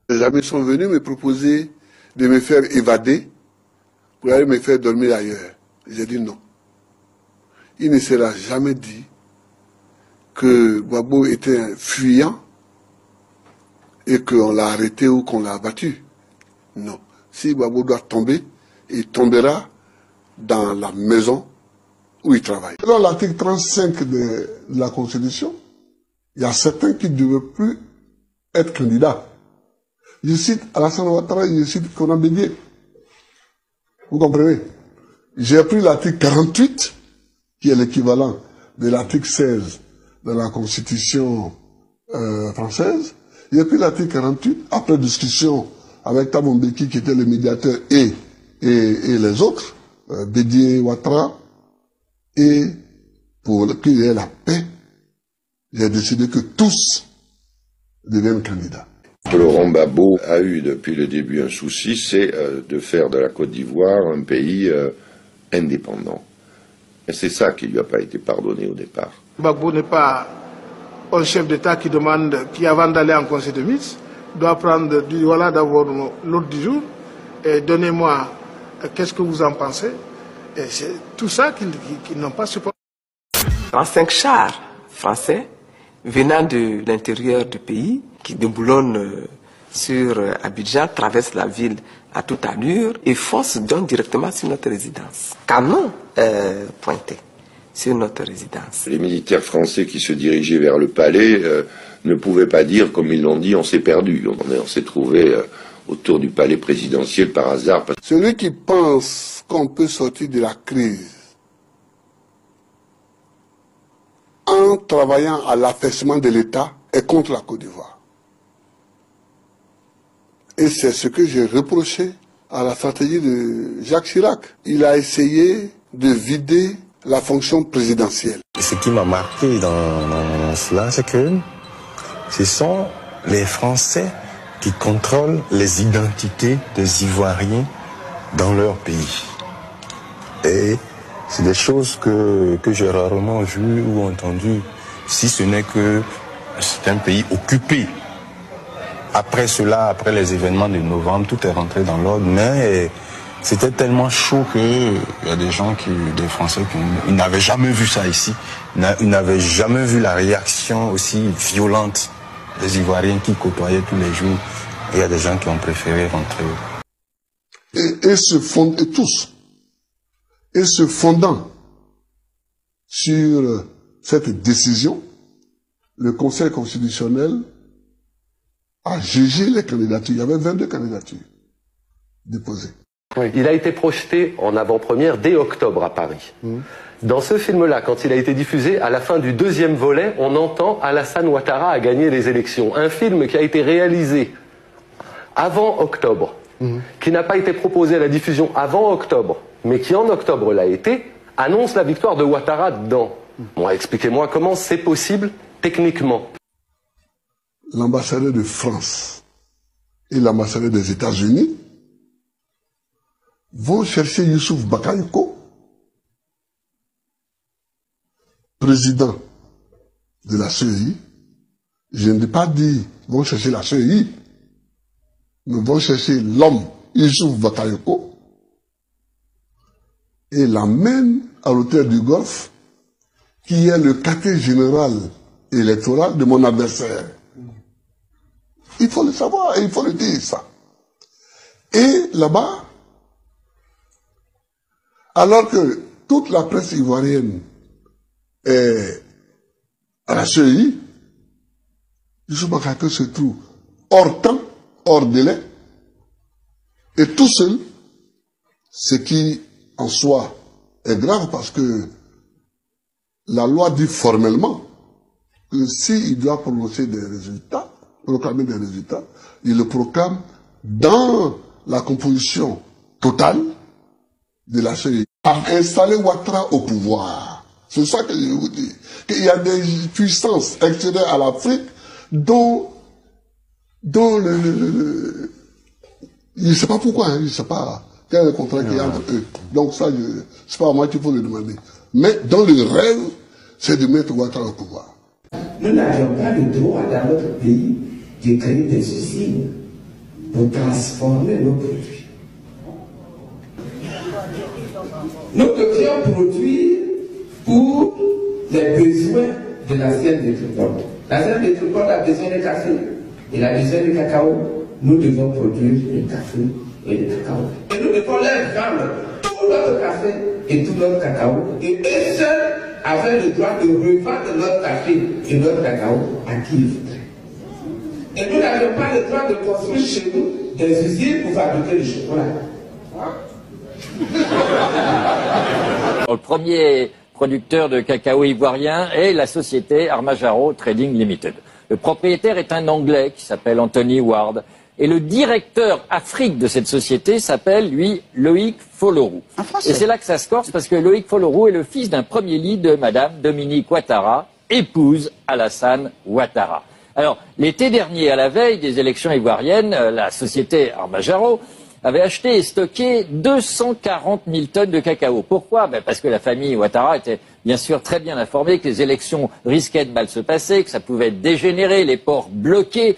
Les amis sont venus me proposer de me faire évader pour aller me faire dormir ailleurs. J'ai dit non. Il ne sera jamais dit que Gbagbo était un fuyant et qu'on l'a arrêté ou qu'on l'a abattu. Non. Si Gbagbo doit tomber, il tombera dans la maison où il travaille. Dans l'article 35 de la Constitution, il y a certains qui ne devaient plus être candidats. Je cite Alassane Ouattara, je cite Konan Bédié. Vous comprenez? J'ai pris l'article 48, qui est l'équivalent de l'article 16 de la Constitution française. J'ai pris l'article 48, après discussion avec Thabo Mbeki, qui était le médiateur, et les autres, Bédié, Ouattara, et pour qu'il y ait la paix, j'ai décidé que tous deviennent candidats. Laurent Gbagbo a eu depuis le début un souci, c'est de faire de la Côte d'Ivoire un pays indépendant. Et c'est ça qui ne lui a pas été pardonné au départ. Gbagbo n'est pas un chef d'État qui demande, qui avant d'aller en conseil de ministre, doit prendre, voilà d'abord l'ordre du jour, et donnez-moi, qu'est-ce que vous en pensez? Et c'est tout ça qu'ils n'ont pas supporté. 35 chars français venant de l'intérieur du pays, qui déboulonnent sur Abidjan, traversent la ville à toute allure et foncent donc directement sur notre résidence. Canon pointé sur notre résidence. Les militaires français qui se dirigeaient vers le palais ne pouvaient pas dire, comme ils l'ont dit, on s'est perdu. On s'est trouvé autour du palais présidentiel par hasard. Celui qui pense qu'on peut sortir de la crise en travaillant à l'affaissement de l'État est contre la Côte d'Ivoire. Et c'est ce que j'ai reproché à la stratégie de Jacques Chirac. Il a essayé de vider la fonction présidentielle. Ce qui m'a marqué dans cela, c'est que ce sont les Français qui contrôlent les identités des Ivoiriens dans leur pays. Et c'est des choses que j'ai rarement vues ou entendues, si ce n'est que c'est un pays occupé. Après cela, après les événements de novembre, tout est rentré dans l'ordre, mais c'était tellement chaud qu'il y a des Français qui n'avaient jamais vu ça ici. Ils n'avaient jamais vu la réaction aussi violente des Ivoiriens qui côtoyaient tous les jours. Et il y a des gens qui ont préféré rentrer. Et se fondant sur cette décision, le Conseil constitutionnel a jugé les candidatures. Il y avait 22 candidatures déposées. Oui. Il a été projeté en avant-première dès octobre à Paris. Dans ce film-là, quand il a été diffusé, à la fin du deuxième volet, on entend Alassane Ouattara a gagné les élections. Un film qui a été réalisé avant octobre, qui n'a pas été proposé à la diffusion avant octobre, mais qui en octobre l'a été, annonce la victoire de Ouattara dedans. Bon, expliquez-moi comment c'est possible techniquement. L'ambassadeur de France et l'ambassadeur des États-Unis vont chercher Youssouf Bakayoko, président de la CEI. Je ne dis pas dire vont chercher la CEI, mais vont chercher l'homme Youssouf Bakayoko et l'amènent à l'hôtel du Golfe, qui est le quartier général électoral de mon adversaire. Il faut le savoir et il faut le dire, ça. Et là-bas, alors que toute la presse ivoirienne est à la CEI, Youssouf Bakayoko se trouve hors temps, hors délai, et tout seul, ce qui en soi est grave parce que la loi dit formellement que s'il doit prononcer des résultats, proclamer des résultats, il le proclame dans la composition totale de la CEI. A installé Ouattara au pouvoir. C'est ça que je vous dis. Qu'il y a des puissances extérieures à l'Afrique dont je ne sais pas pourquoi, je ne sais pas quel est le contrat qu'il y a entre eux. Donc ça, c'est pas à moi qu'il faut le demander. Mais dans le rêve, c'est de mettre Ouattara au pouvoir. Nous n'avions pas le droit dans notre pays de créer des usines pour transformer nos produits. Nous devions produire pour les besoins de la scène métropole. La scène métropole a besoin de café, il a besoin de cacao. Nous devons produire le café et le cacao. Et nous devons leur vendre tout notre café et tout notre cacao. Et eux seuls avaient le droit de revendre leur café et leur cacao à qui ils voudraient. Et nous n'avions pas le droit de construire chez nous des usines pour fabriquer le chocolat. Le premier producteur de cacao ivoirien est la société Armajaro Trading Limited. Le propriétaire est un Anglais qui s'appelle Anthony Ward. Et le directeur Afrique de cette société s'appelle, lui, Loïc Folorou. Et c'est là que ça se corse, parce que Loïc Folorou est le fils d'un premier lit de Madame Dominique Ouattara, épouse Alassane Ouattara. Alors, l'été dernier, à la veille des élections ivoiriennes, la société Armajaro avait acheté et stocké 240 000 tonnes de cacao. Pourquoi? Parce que la famille Ouattara était bien sûr très bien informée que les élections risquaient de mal se passer, que ça pouvait dégénérer, les ports bloqués.